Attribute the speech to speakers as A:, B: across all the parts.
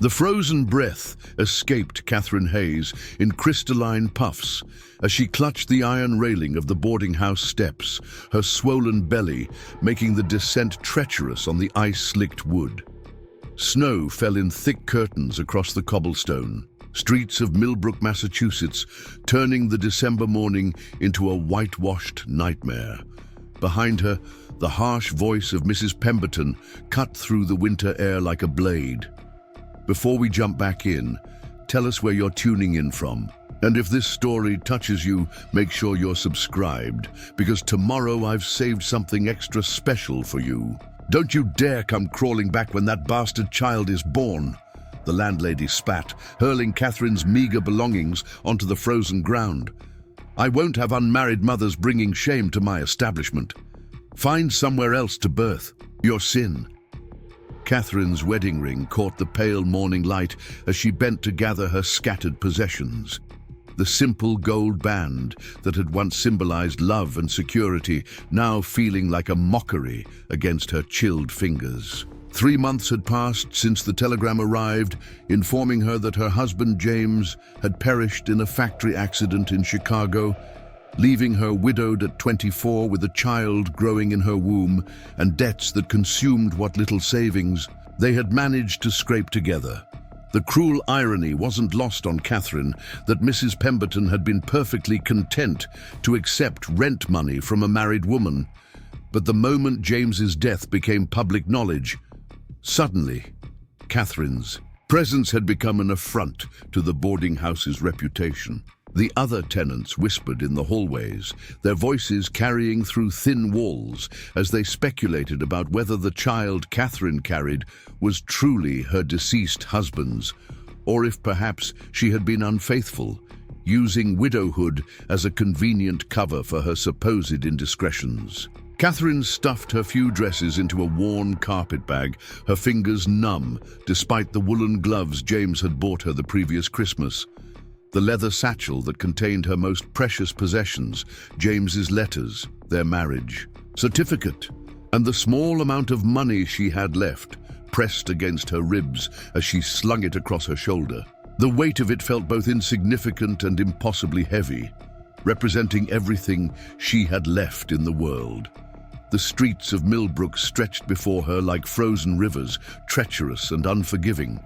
A: The frozen breath escaped Catherine Hayes in crystalline puffs as she clutched the iron railing of the boarding house steps, her swollen belly making the descent treacherous on the ice-slicked wood. Snow fell in thick curtains across the cobblestone streets of Millbrook, Massachusetts, turning the December morning into a whitewashed nightmare. Behind her, the harsh voice of Mrs. Pemberton cut through the winter air like a blade. Before we jump back in, tell us where you're tuning in from. And if this story touches you, make sure you're subscribed, because tomorrow I've saved something extra special for you. Don't you dare come crawling back when that bastard child is born, the landlady spat, hurling Catherine's meager belongings onto the frozen ground. I won't have unmarried mothers bringing shame to my establishment. Find somewhere else to birth. Your sin. Catherine's wedding ring caught the pale morning light as she bent to gather her scattered possessions. The simple gold band that had once symbolized love and security, now feeling like a mockery against her chilled fingers. 3 months had passed since the telegram arrived, informing her that her husband James had perished in a factory accident in Chicago, leaving her widowed at 24 with a child growing in her womb and debts that consumed what little savings they had managed to scrape together. The cruel irony wasn't lost on Catherine that Mrs. Pemberton had been perfectly content to accept rent money from a married woman. But the moment James's death became public knowledge, suddenly, Catherine's presence had become an affront to the boarding house's reputation. The other tenants whispered in the hallways, their voices carrying through thin walls as they speculated about whether the child Catherine carried was truly her deceased husband's, or if perhaps she had been unfaithful, using widowhood as a convenient cover for her supposed indiscretions. Catherine stuffed her few dresses into a worn carpetbag, her fingers numb despite the woolen gloves James had bought her the previous Christmas. The leather satchel that contained her most precious possessions, James's letters, their marriage certificate, and the small amount of money she had left, pressed against her ribs as she slung it across her shoulder. The weight of it felt both insignificant and impossibly heavy, representing everything she had left in the world. The streets of Millbrook stretched before her like frozen rivers, treacherous and unforgiving.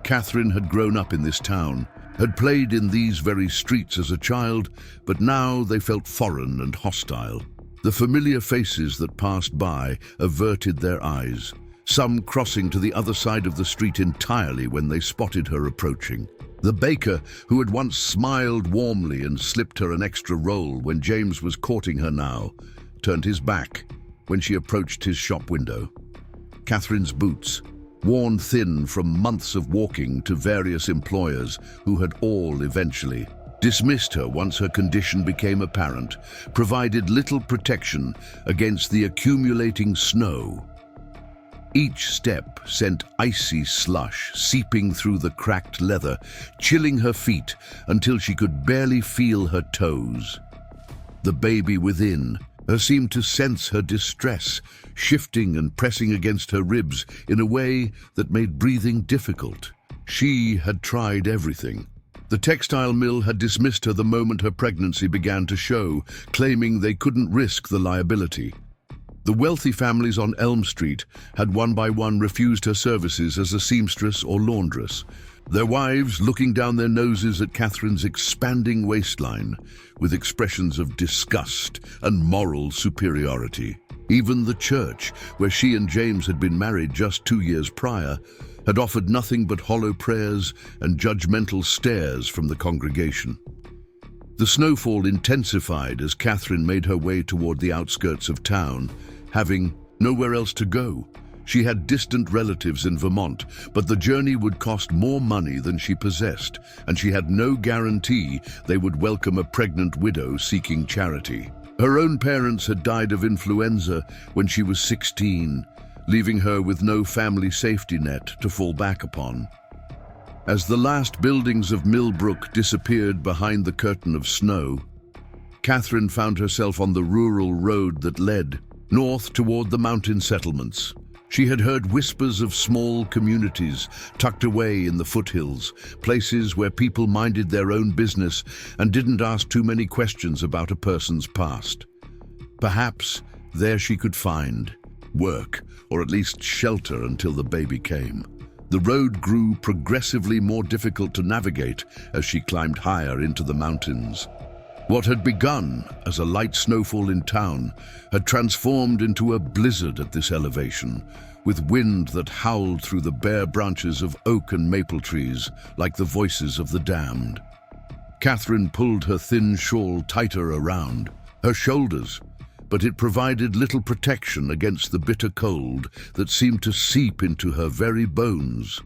A: Catherine had grown up in this town, had played in these very streets as a child, but now they felt foreign and hostile. The familiar faces that passed by averted their eyes, some crossing to the other side of the street entirely when they spotted her approaching. The baker, who had once smiled warmly and slipped her an extra roll when James was courting her now, turned his back when she approached his shop window. Catherine's boots, worn thin from months of walking to various employers who had all eventually dismissed her once her condition became apparent, provided little protection against the accumulating snow. Each step sent icy slush seeping through the cracked leather, chilling her feet until she could barely feel her toes. The baby within her seemed to sense her distress, shifting and pressing against her ribs in a way that made breathing difficult. She had tried everything. The textile mill had dismissed her the moment her pregnancy began to show, claiming they couldn't risk the liability. The wealthy families on Elm Street had one by one refused her services as a seamstress or laundress, their wives looking down their noses at Catherine's expanding waistline with expressions of disgust and moral superiority. Even the church, where she and James had been married just 2 years prior, had offered nothing but hollow prayers and judgmental stares from the congregation. The snowfall intensified as Catherine made her way toward the outskirts of town, having nowhere else to go. She had distant relatives in Vermont, but the journey would cost more money than she possessed, and she had no guarantee they would welcome a pregnant widow seeking charity. Her own parents had died of influenza when she was 16, leaving her with no family safety net to fall back upon. As the last buildings of Millbrook disappeared behind the curtain of snow, Catherine found herself on the rural road that led north toward the mountain settlements. She had heard whispers of small communities tucked away in the foothills, places where people minded their own business and didn't ask too many questions about a person's past. Perhaps there she could find work, or at least shelter until the baby came. The road grew progressively more difficult to navigate as she climbed higher into the mountains. What had begun as a light snowfall in town had transformed into a blizzard at this elevation, with wind that howled through the bare branches of oak and maple trees like the voices of the damned. Catherine pulled her thin shawl tighter around her shoulders, but it provided little protection against the bitter cold that seemed to seep into her very bones.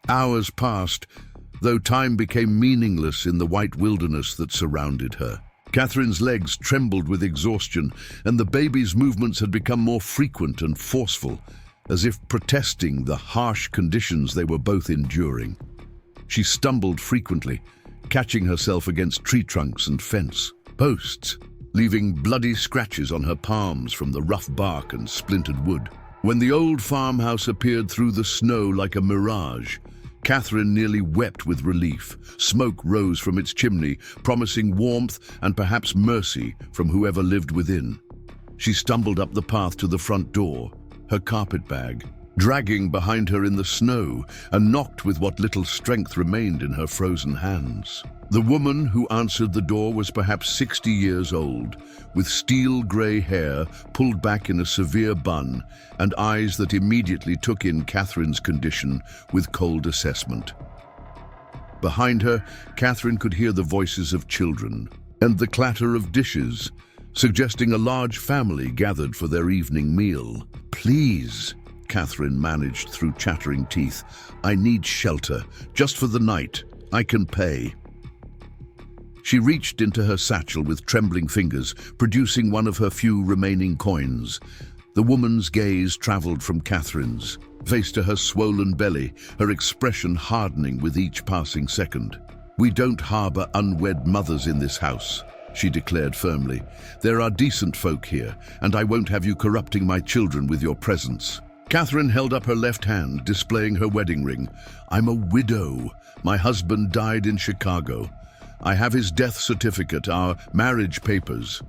A: Hours passed, though time became meaningless in the white wilderness that surrounded her. Catherine's legs trembled with exhaustion, and the baby's movements had become more frequent and forceful, as if protesting the harsh conditions they were both enduring. She stumbled frequently, catching herself against tree trunks and fence posts, leaving bloody scratches on her palms from the rough bark and splintered wood. When the old farmhouse appeared through the snow like a mirage, Catherine nearly wept with relief. Smoke rose from its chimney, promising warmth and perhaps mercy from whoever lived within. She stumbled up the path to the front door, her carpetbag dragging behind her in the snow, and knocked with what little strength remained in her frozen hands. The woman who answered the door was perhaps 60 years old, with steel-grey hair pulled back in a severe bun and eyes that immediately took in Catherine's condition with cold assessment. Behind her, Catherine could hear the voices of children and the clatter of dishes, suggesting a large family gathered for their evening meal. "Please," Catherine managed through chattering teeth, "I need shelter, just for the night. I can pay." She reached into her satchel with trembling fingers, producing one of her few remaining coins. The woman's gaze traveled from Catherine's face to her swollen belly, her expression hardening with each passing second. "We don't harbor unwed mothers in this house," she declared firmly. "There are decent folk here, and I won't have you corrupting my children with your presence." Catherine held up her left hand, displaying her wedding ring. "I'm a widow. My husband died in Chicago. I have his death certificate, our marriage papers."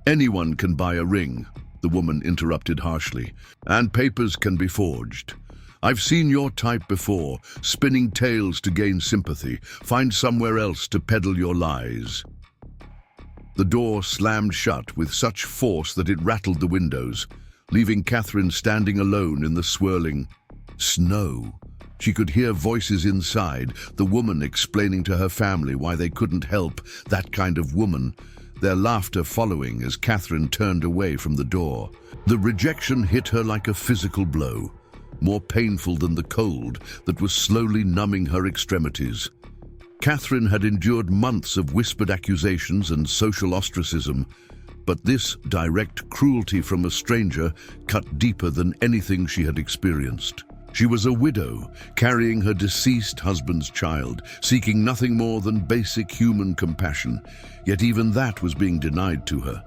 A: "Anyone can buy a ring," the woman interrupted harshly, "and papers can be forged. I've seen your type before, spinning tales to gain sympathy. Find somewhere else to peddle your lies." The door slammed shut with such force that it rattled the windows, leaving Catherine standing alone in the swirling snow. She could hear voices inside, the woman explaining to her family why they couldn't help that kind of woman, their laughter following as Catherine turned away from the door. The rejection hit her like a physical blow, more painful than the cold that was slowly numbing her extremities. Catherine had endured months of whispered accusations and social ostracism, but this direct cruelty from a stranger cut deeper than anything she had experienced. She was a widow, carrying her deceased husband's child, seeking nothing more than basic human compassion, yet even that was being denied to her.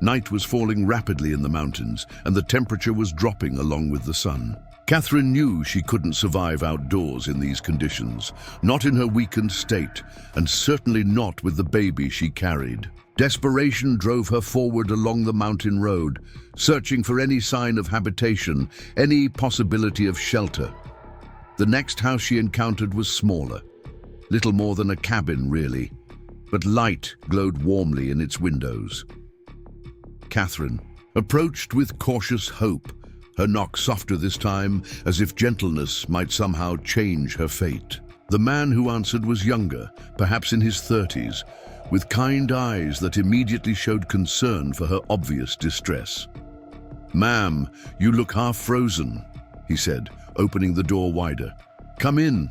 A: Night was falling rapidly in the mountains, and the temperature was dropping along with the sun. Catherine knew she couldn't survive outdoors in these conditions, not in her weakened state, and certainly not with the baby she carried. Desperation drove her forward along the mountain road, searching for any sign of habitation, any possibility of shelter. The next house she encountered was smaller, little more than a cabin really, but light glowed warmly in its windows. Catherine approached with cautious hope, her knock softer this time, as if gentleness might somehow change her fate. The man who answered was younger, perhaps in his 30s, with kind eyes that immediately showed concern for her obvious distress. "Ma'am, you look half frozen," he said, opening the door wider. Come in.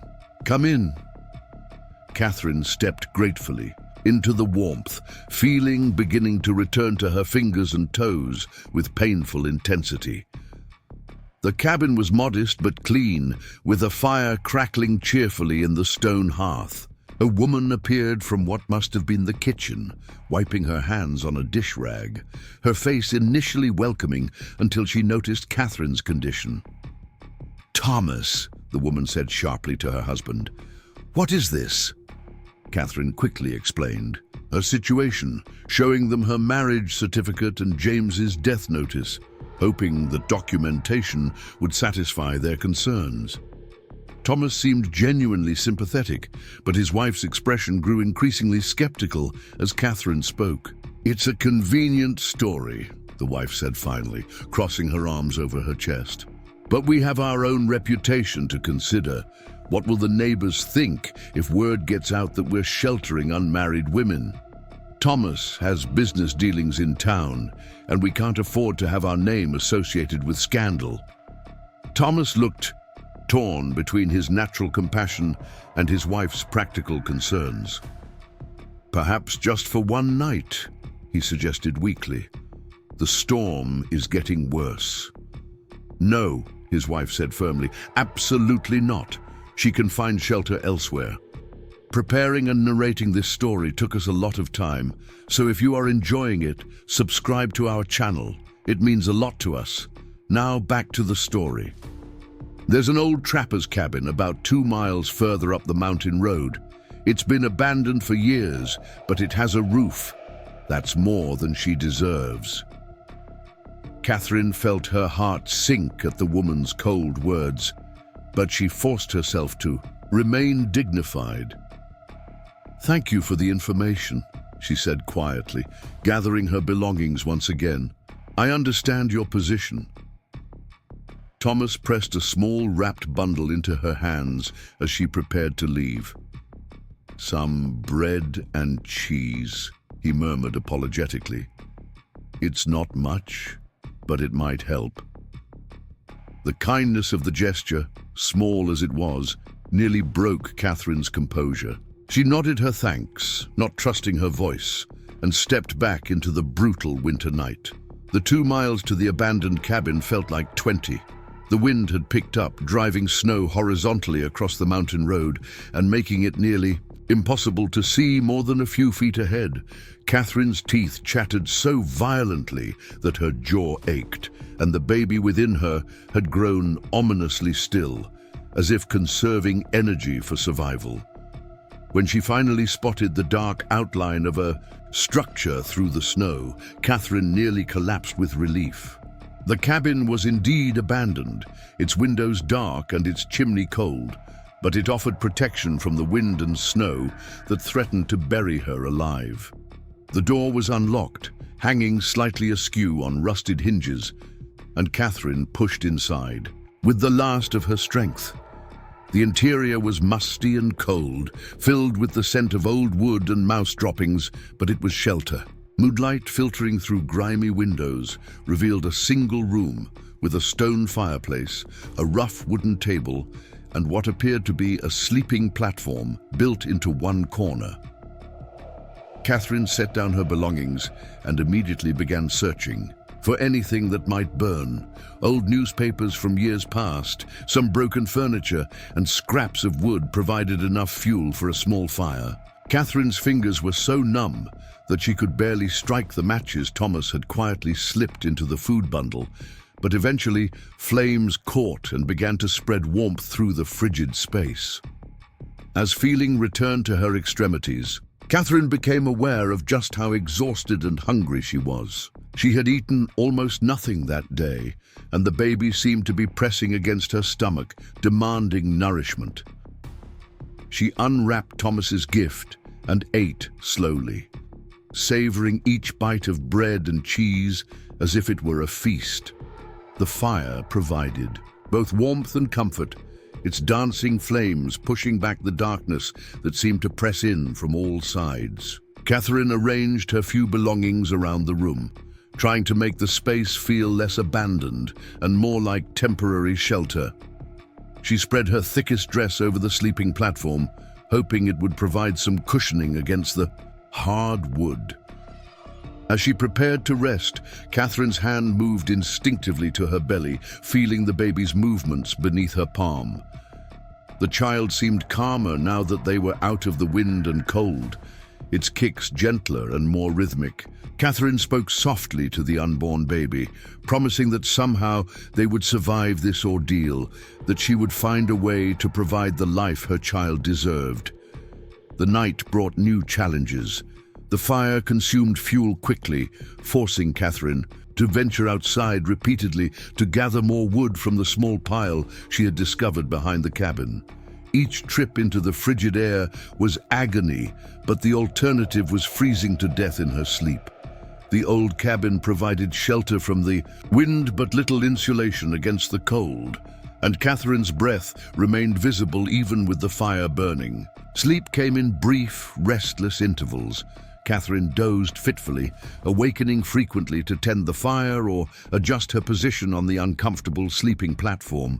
A: Catherine stepped gratefully into the warmth, feeling beginning to return to her fingers and toes with painful intensity. The cabin was modest but clean, with a fire crackling cheerfully in the stone hearth. A woman appeared from what must have been the kitchen, wiping her hands on a dish rag, her face initially welcoming until she noticed Catherine's condition. "Thomas," the woman said sharply to her husband. "What is this?" Catherine quickly explained her situation, showing them her marriage certificate and James's death notice, hoping that documentation would satisfy their concerns. Thomas seemed genuinely sympathetic, but his wife's expression grew increasingly skeptical as Catherine spoke. "It's a convenient story," the wife said finally, crossing her arms over her chest. "But we have our own reputation to consider. What will the neighbors think if word gets out that we're sheltering unmarried women? Thomas has business dealings in town, and we can't afford to have our name associated with scandal." Thomas looked torn between his natural compassion and his wife's practical concerns. "Perhaps just for one night," he suggested weakly. "The storm is getting worse." "No," his wife said firmly, "absolutely not. She can find shelter elsewhere." Preparing and narrating this story took us a lot of time, so if you are enjoying it, subscribe to our channel. It means a lot to us. Now back to the story. There's an old trapper's cabin about 2 miles further up the mountain road. It's been abandoned for years, but it has a roof. That's more than she deserves. Catherine felt her heart sink at the woman's cold words, but she forced herself to remain dignified. "Thank you for the information," she said quietly, gathering her belongings once again. "I understand your position." Thomas pressed a small wrapped bundle into her hands as she prepared to leave. "Some bread and cheese," he murmured apologetically. "It's not much, but it might help." The kindness of the gesture, small as it was, nearly broke Catherine's composure. She nodded her thanks, not trusting her voice, and stepped back into the brutal winter night. The 2 miles to the abandoned cabin felt like 20. The wind had picked up, driving snow horizontally across the mountain road and making it nearly impossible to see more than a few feet ahead. Catherine's teeth chattered so violently that her jaw ached, and the baby within her had grown ominously still, as if conserving energy for survival. When she finally spotted the dark outline of a structure through the snow, Catherine nearly collapsed with relief. The cabin was indeed abandoned, its windows dark and its chimney cold, but it offered protection from the wind and snow that threatened to bury her alive. The door was unlocked, hanging slightly askew on rusted hinges, and Catherine pushed inside with the last of her strength. The interior was musty and cold, filled with the scent of old wood and mouse droppings, but it was shelter. Moonlight filtering through grimy windows revealed a single room with a stone fireplace, a rough wooden table, and what appeared to be a sleeping platform built into one corner. Catherine set down her belongings and immediately began searching for anything that might burn. Old newspapers from years past, some broken furniture, and scraps of wood provided enough fuel for a small fire. Catherine's fingers were so numb that she could barely strike the matches Thomas had quietly slipped into the food bundle, but eventually flames caught and began to spread warmth through the frigid space. As feeling returned to her extremities, Catherine became aware of just how exhausted and hungry she was. She had eaten almost nothing that day, and the baby seemed to be pressing against her stomach, demanding nourishment. She unwrapped Thomas's gift and ate slowly, savoring each bite of bread and cheese as if it were a feast. The fire provided both warmth and comfort, its dancing flames pushing back the darkness that seemed to press in from all sides. Catherine arranged her few belongings around the room, trying to make the space feel less abandoned and more like temporary shelter. She spread her thickest dress over the sleeping platform, hoping it would provide some cushioning against the hard wood. As she prepared to rest, Catherine's hand moved instinctively to her belly, feeling the baby's movements beneath her palm. The child seemed calmer now that they were out of the wind and cold, its kicks gentler and more rhythmic. Catherine spoke softly to the unborn baby, promising that somehow they would survive this ordeal, that she would find a way to provide the life her child deserved. The night brought new challenges. The fire consumed fuel quickly, forcing Catherine to venture outside repeatedly to gather more wood from the small pile she had discovered behind the cabin. Each trip into the frigid air was agony, but the alternative was freezing to death in her sleep. The old cabin provided shelter from the wind but little insulation against the cold, and Catherine's breath remained visible even with the fire burning. Sleep came in brief, restless intervals. Catherine dozed fitfully, awakening frequently to tend the fire or adjust her position on the uncomfortable sleeping platform.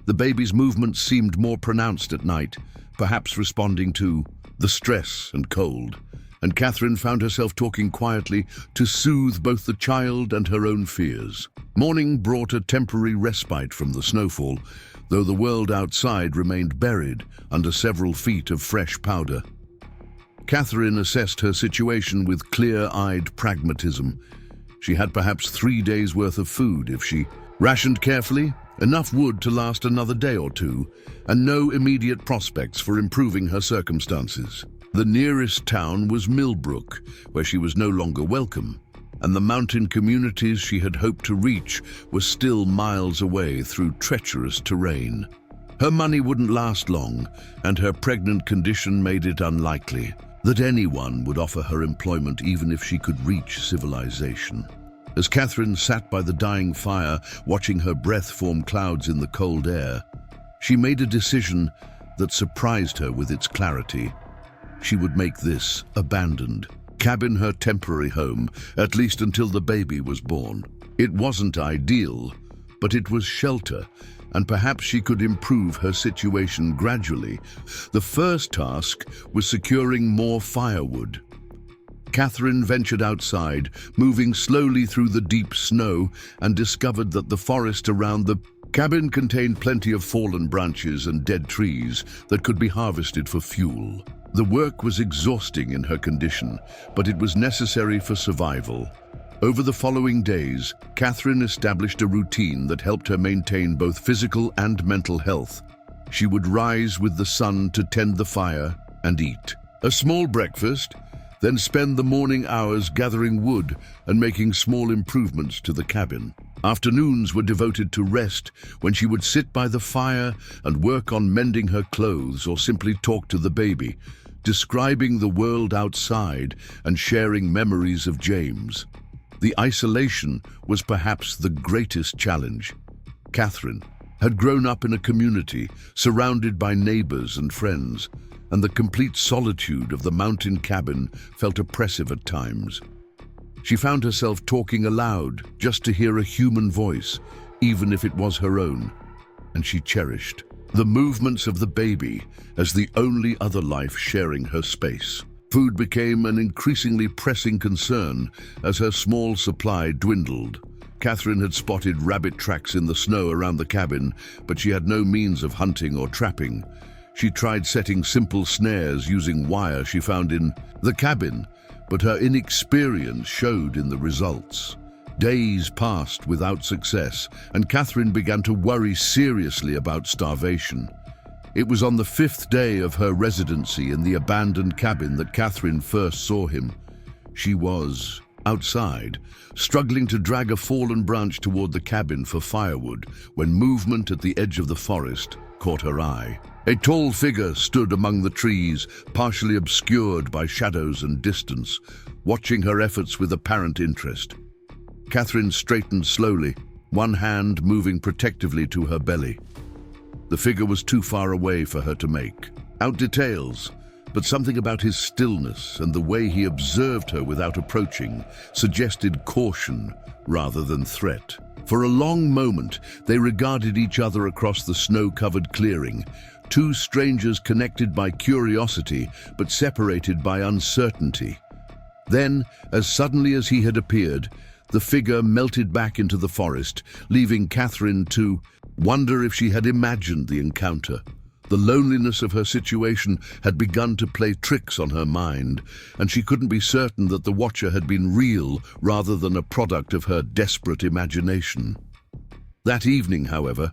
A: The baby's movements seemed more pronounced at night, perhaps responding to the stress and cold, and Catherine found herself talking quietly to soothe both the child and her own fears. Morning brought a temporary respite from the snowfall, though the world outside remained buried under several feet of fresh powder. Catherine assessed her situation with clear-eyed pragmatism. She had perhaps 3 days' worth of food if she rationed carefully, enough wood to last another day or two, and no immediate prospects for improving her circumstances. The nearest town was Millbrook, where she was no longer welcome, and the mountain communities she had hoped to reach were still miles away through treacherous terrain. Her money wouldn't last long, and her pregnant condition made it unlikely that anyone would offer her employment even if she could reach civilization. As Catherine sat by the dying fire, watching her breath form clouds in the cold air, she made a decision that surprised her with its clarity. She would make this abandoned cabin her temporary home, at least until the baby was born. It wasn't ideal, but it was shelter, and perhaps she could improve her situation gradually. The first task was securing more firewood. Catherine ventured outside, moving slowly through the deep snow, and discovered that the forest around the cabin contained plenty of fallen branches and dead trees that could be harvested for fuel. The work was exhausting in her condition, but it was necessary for survival. Over the following days, Catherine established a routine that helped her maintain both physical and mental health. She would rise with the sun to tend the fire and eat a small breakfast, then spend the morning hours gathering wood and making small improvements to the cabin. Afternoons were devoted to rest, when she would sit by the fire and work on mending her clothes or simply talk to the baby, describing the world outside and sharing memories of James. The isolation was perhaps the greatest challenge. Catherine had grown up in a community surrounded by neighbors and friends, and the complete solitude of the mountain cabin felt oppressive at times. She found herself talking aloud just to hear a human voice, even if it was her own, and she cherished the movements of the baby as the only other life sharing her space. Food became an increasingly pressing concern as her small supply dwindled. Catherine had spotted rabbit tracks in the snow around the cabin, but she had no means of hunting or trapping. She tried setting simple snares using wire she found in the cabin, but her inexperience showed in the results. Days passed without success, and Catherine began to worry seriously about starvation. It was on the 5th day of her residency in the abandoned cabin that Catherine first saw him. She was outside, struggling to drag a fallen branch toward the cabin for firewood, when movement at the edge of the forest caught her eye. A tall figure stood among the trees, partially obscured by shadows and distance, watching her efforts with apparent interest. Catherine straightened slowly, one hand moving protectively to her belly. The figure was too far away for her to make out details, but something about his stillness and the way he observed her without approaching suggested caution rather than threat. For a long moment, they regarded each other across the snow-covered clearing, two strangers connected by curiosity but separated by uncertainty. Then, as suddenly as he had appeared, the figure melted back into the forest, leaving Catherine to wonder if she had imagined the encounter The loneliness of her situation had begun to play tricks on her mind, and she couldn't be certain that the watcher had been real rather than a product of her desperate imagination. That evening, however,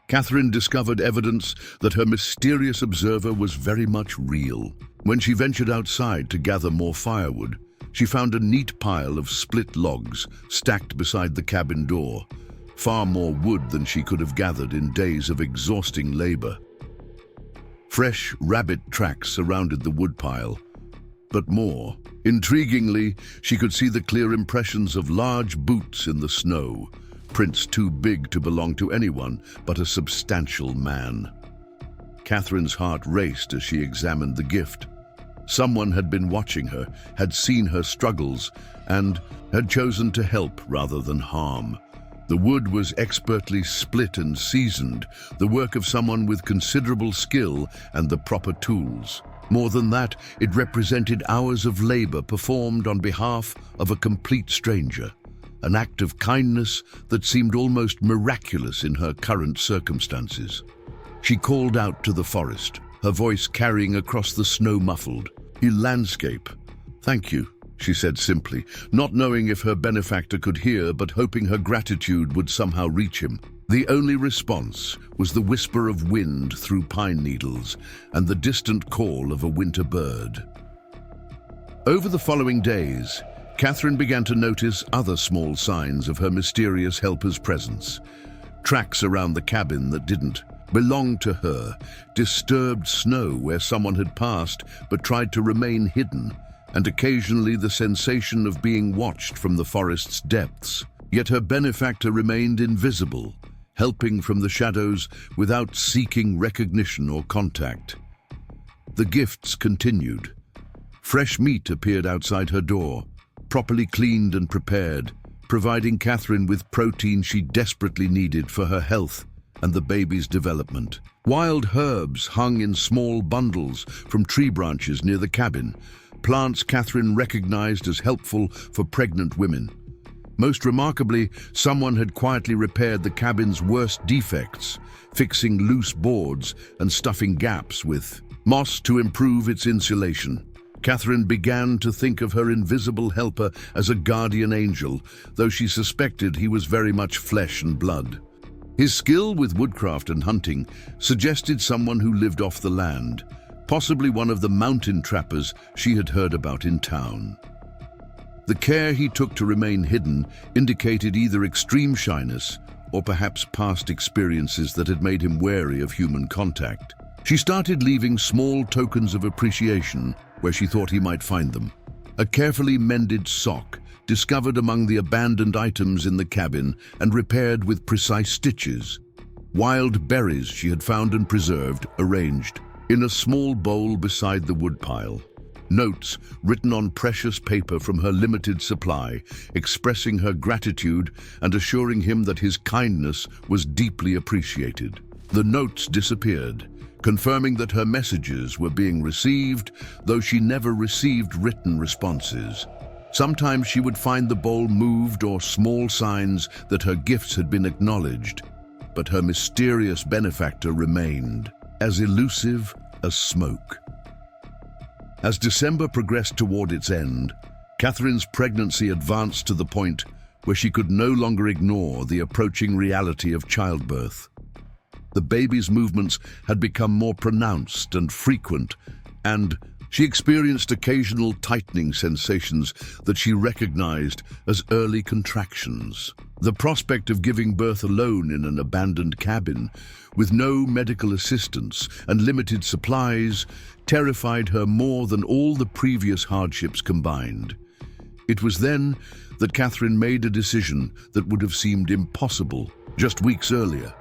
A: Catherine discovered evidence that her mysterious observer was very much real. When she ventured outside to gather more firewood, she found a neat pile of split logs stacked beside the cabin door, far more wood than she could have gathered in days of exhausting labor. Fresh rabbit tracks surrounded the woodpile, but more. Intriguingly, she could see the clear impressions of large boots in the snow, prints too big to belong to anyone but a substantial man. Catherine's heart raced as she examined the gift. Someone had been watching her, had seen her struggles, and had chosen to help rather than harm. The wood was expertly split and seasoned, the work of someone with considerable skill and the proper tools. More than that, it represented hours of labor performed on behalf of a complete stranger, an act of kindness that seemed almost miraculous in her current circumstances. She called out to the forest, her voice carrying across the snow-muffled landscape. "Thank you," she said simply, not knowing if her benefactor could hear, but hoping her gratitude would somehow reach him. The only response was the whisper of wind through pine needles and the distant call of a winter bird. Over the following days, Catherine began to notice other small signs of her mysterious helper's presence. Tracks around the cabin that didn't belong to her, disturbed snow where someone had passed but tried to remain hidden, and occasionally the sensation of being watched from the forest's depths. Yet her benefactor remained invisible, helping from the shadows without seeking recognition or contact. The gifts continued. Fresh meat appeared outside her door, properly cleaned and prepared, providing Catherine with protein she desperately needed for her health and the baby's development. Wild herbs hung in small bundles from tree branches near the cabin, plants Catherine recognized as helpful for pregnant women. Most remarkably, someone had quietly repaired the cabin's worst defects, fixing loose boards and stuffing gaps with moss to improve its insulation. Catherine began to think of her invisible helper as a guardian angel, though she suspected he was very much flesh and blood. His skill with woodcraft and hunting suggested someone who lived off the land, possibly one of the mountain trappers she had heard about in town. The care he took to remain hidden indicated either extreme shyness or perhaps past experiences that had made him wary of human contact. She started leaving small tokens of appreciation where she thought he might find them. A carefully mended sock, discovered among the abandoned items in the cabin and repaired with precise stitches. Wild berries she had found and preserved, arranged in a small bowl beside the woodpile. Notes written on precious paper from her limited supply, expressing her gratitude and assuring him that his kindness was deeply appreciated. The notes disappeared, confirming that her messages were being received, though she never received written responses. Sometimes she would find the bowl moved or small signs that her gifts had been acknowledged, but her mysterious benefactor remained as elusive as smoke. As December progressed toward its end, Catherine's pregnancy advanced to the point where she could no longer ignore the approaching reality of childbirth. The baby's movements had become more pronounced and frequent, and she experienced occasional tightening sensations that she recognized as early contractions. The prospect of giving birth alone in an abandoned cabin, with no medical assistance and limited supplies, terrified her more than all the previous hardships combined. It was then that Catherine made a decision that would have seemed impossible just weeks earlier.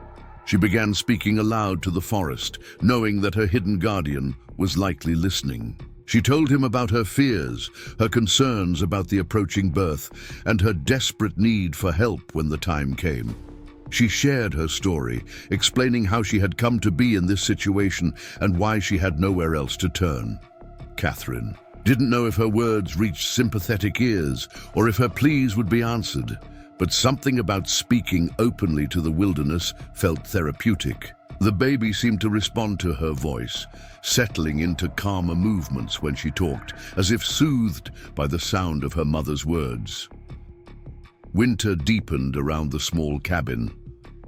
A: She began speaking aloud to the forest, knowing that her hidden guardian was likely listening. She told him about her fears, her concerns about the approaching birth, and her desperate need for help when the time came. She shared her story, explaining how she had come to be in this situation and why she had nowhere else to turn. Catherine didn't know if her words reached sympathetic ears or if her pleas would be answered, but something about speaking openly to the wilderness felt therapeutic. The baby seemed to respond to her voice, settling into calmer movements when she talked, as if soothed by the sound of her mother's words. Winter deepened around the small cabin,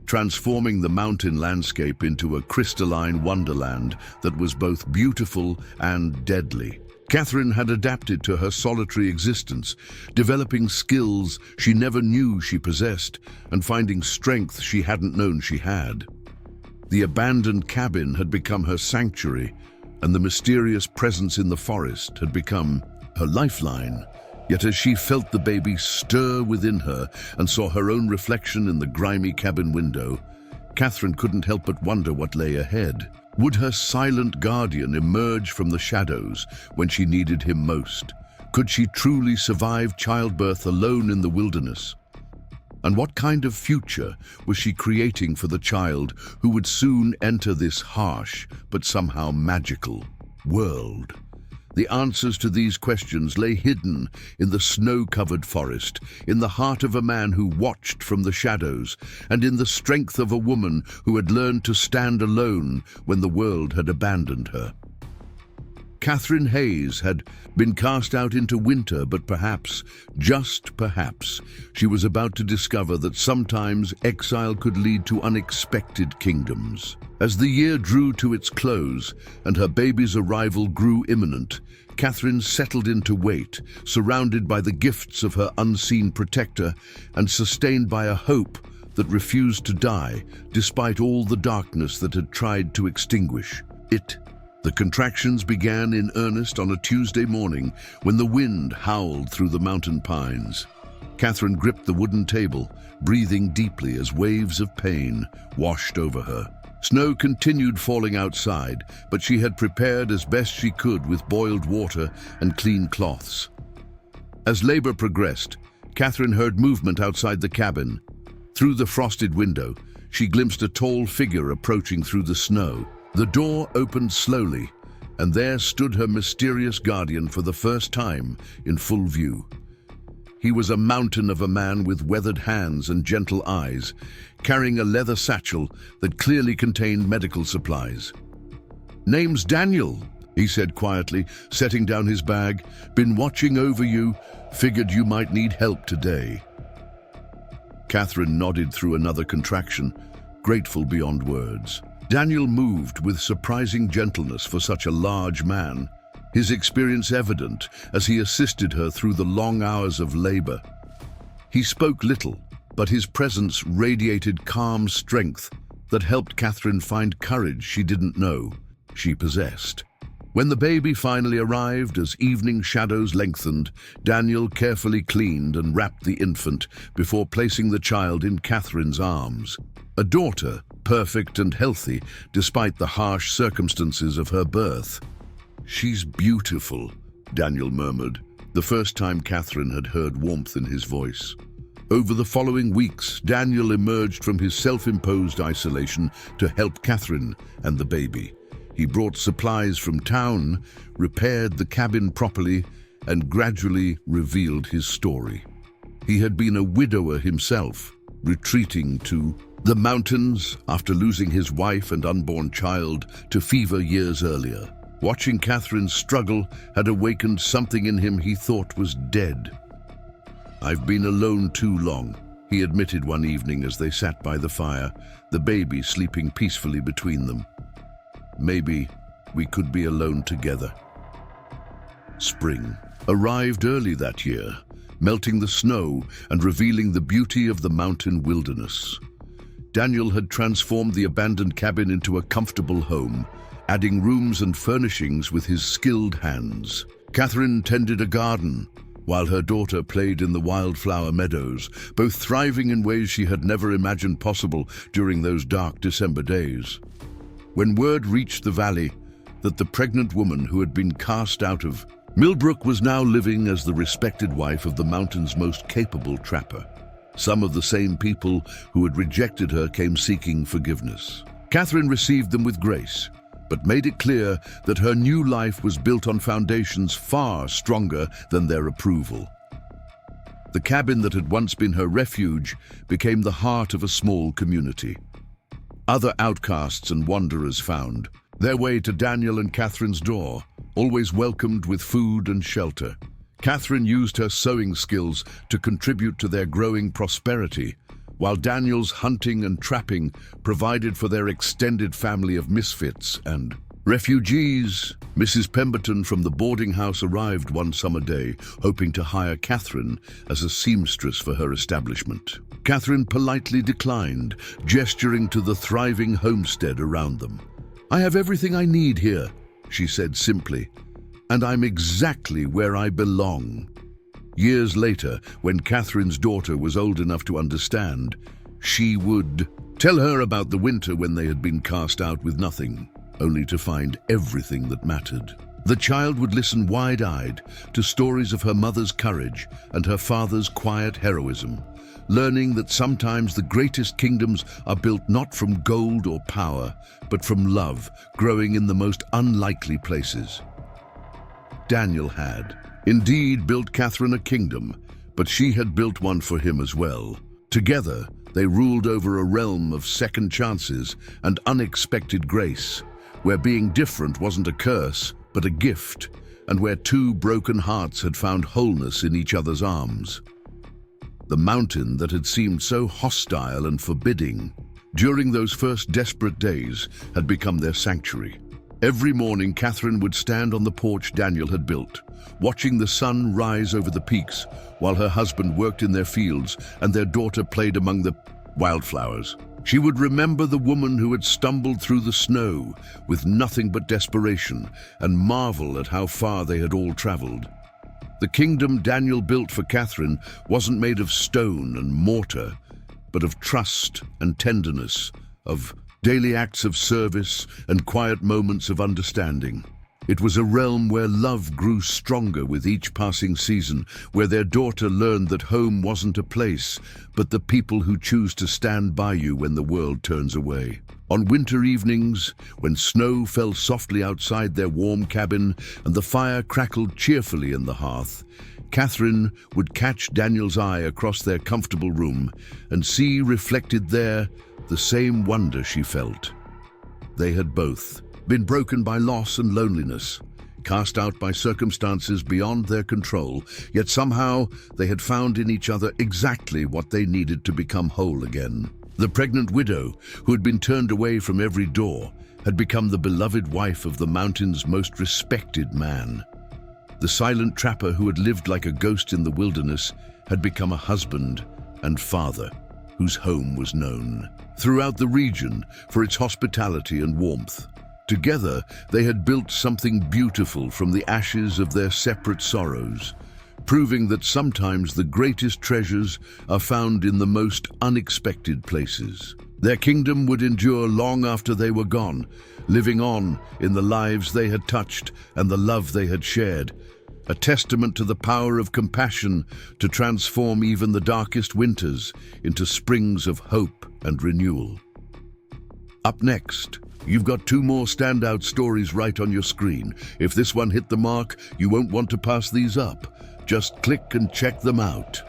A: transforming the mountain landscape into a crystalline wonderland that was both beautiful and deadly. Catherine had adapted to her solitary existence, developing skills she never knew she possessed and finding strength she hadn't known she had. The abandoned cabin had become her sanctuary, and the mysterious presence in the forest had become her lifeline. Yet as she felt the baby stir within her and saw her own reflection in the grimy cabin window, Catherine couldn't help but wonder what lay ahead. Would her silent guardian emerge from the shadows when she needed him most? Could she truly survive childbirth alone in the wilderness? And what kind of future was she creating for the child who would soon enter this harsh but somehow magical world? The answers to these questions lay hidden in the snow-covered forest, in the heart of a man who watched from the shadows, and in the strength of a woman who had learned to stand alone when the world had abandoned her. Catherine Hayes had been cast out into winter, but perhaps, just perhaps, she was about to discover that sometimes exile could lead to unexpected kingdoms. As the year drew to its close and her baby's arrival grew imminent, Catherine settled in to wait, surrounded by the gifts of her unseen protector and sustained by a hope that refused to die, despite all the darkness that had tried to extinguish it. The contractions began in earnest on a Tuesday morning when the wind howled through the mountain pines. Catherine gripped the wooden table, breathing deeply as waves of pain washed over her. Snow continued falling outside, but she had prepared as best she could with boiled water and clean cloths. As labor progressed, Catherine heard movement outside the cabin. Through the frosted window, she glimpsed a tall figure approaching through the snow. The door opened slowly, and there stood her mysterious guardian for the first time in full view. He was a mountain of a man with weathered hands and gentle eyes, carrying a leather satchel that clearly contained medical supplies. "Name's Daniel," he said quietly, setting down his bag. "Been watching over you, figured you might need help today." Catherine nodded through another contraction, grateful beyond words. Daniel moved with surprising gentleness for such a large man, his experience evident as he assisted her through the long hours of labor. He spoke little, but his presence radiated calm strength that helped Catherine find courage she didn't know she possessed. When the baby finally arrived, as evening shadows lengthened, Daniel carefully cleaned and wrapped the infant before placing the child in Catherine's arms. A daughter, perfect and healthy despite the harsh circumstances of her birth. "She's beautiful," Daniel murmured, the first time Catherine had heard warmth in his voice. Over the following weeks, Daniel emerged from his self-imposed isolation to help Catherine and the baby. He brought supplies from town, repaired the cabin properly, and gradually revealed his story. He had been a widower himself, retreating to the mountains after losing his wife and unborn child to fever years earlier. Watching Catherine's struggle had awakened something in him he thought was dead. "I've been alone too long," he admitted one evening as they sat by the fire, the baby sleeping peacefully between them. "Maybe we could be alone together." Spring arrived early that year, melting the snow and revealing the beauty of the mountain wilderness. Daniel had transformed the abandoned cabin into a comfortable home, adding rooms and furnishings with his skilled hands. Catherine tended a garden, while her daughter played in the wildflower meadows, both thriving in ways she had never imagined possible during those dark December days. When word reached the valley that the pregnant woman who had been cast out of Millbrook was now living as the respected wife of the mountain's most capable trapper, some of the same people who had rejected her came seeking forgiveness. Catherine received them with grace, but made it clear that her new life was built on foundations far stronger than their approval. The cabin that had once been her refuge became the heart of a small community. Other outcasts and wanderers found their way to Daniel and Catherine's door, always welcomed with food and shelter. Catherine used her sewing skills to contribute to their growing prosperity, while Daniel's hunting and trapping provided for their extended family of misfits and refugees. Mrs. Pemberton from the boarding house arrived one summer day, hoping to hire Catherine as a seamstress for her establishment. Catherine politely declined, gesturing to the thriving homestead around them. "I have everything I need here," she said simply, "and I'm exactly where I belong." Years later, when Catherine's daughter was old enough to understand, she would tell her about the winter when they had been cast out with nothing, only to find everything that mattered. The child would listen wide-eyed to stories of her mother's courage and her father's quiet heroism, learning that sometimes the greatest kingdoms are built not from gold or power, but from love growing in the most unlikely places. Daniel had indeed built Catherine a kingdom, but she had built one for him as well. Together, they ruled over a realm of second chances and unexpected grace, where being different wasn't a curse, but a gift, and where two broken hearts had found wholeness in each other's arms. The mountain that had seemed so hostile and forbidding during those first desperate days had become their sanctuary. Every morning, Catherine would stand on the porch Daniel had built, watching the sun rise over the peaks while her husband worked in their fields and their daughter played among the wildflowers. She would remember the woman who had stumbled through the snow with nothing but desperation and marvel at how far they had all traveled. The kingdom Daniel built for Catherine wasn't made of stone and mortar, but of trust and tenderness, of daily acts of service and quiet moments of understanding. It was a realm where love grew stronger with each passing season, where their daughter learned that home wasn't a place, but the people who choose to stand by you when the world turns away. On winter evenings, when snow fell softly outside their warm cabin and the fire crackled cheerfully in the hearth, Catherine would catch Daniel's eye across their comfortable room and see reflected there the same wonder she felt. They had both been broken by loss and loneliness, cast out by circumstances beyond their control, yet somehow they had found in each other exactly what they needed to become whole again. The pregnant widow, who had been turned away from every door, had become the beloved wife of the mountain's most respected man. The silent trapper who had lived like a ghost in the wilderness had become a husband and father whose home was known throughout the region for its hospitality and warmth. Together, they had built something beautiful from the ashes of their separate sorrows, proving that sometimes the greatest treasures are found in the most unexpected places. Their kingdom would endure long after they were gone, living on in the lives they had touched and the love they had shared, a testament to the power of compassion to transform even the darkest winters into springs of hope and renewal. Up next, you've got two more standout stories right on your screen. If this one hit the mark, you won't want to pass these up. Just click and check them out.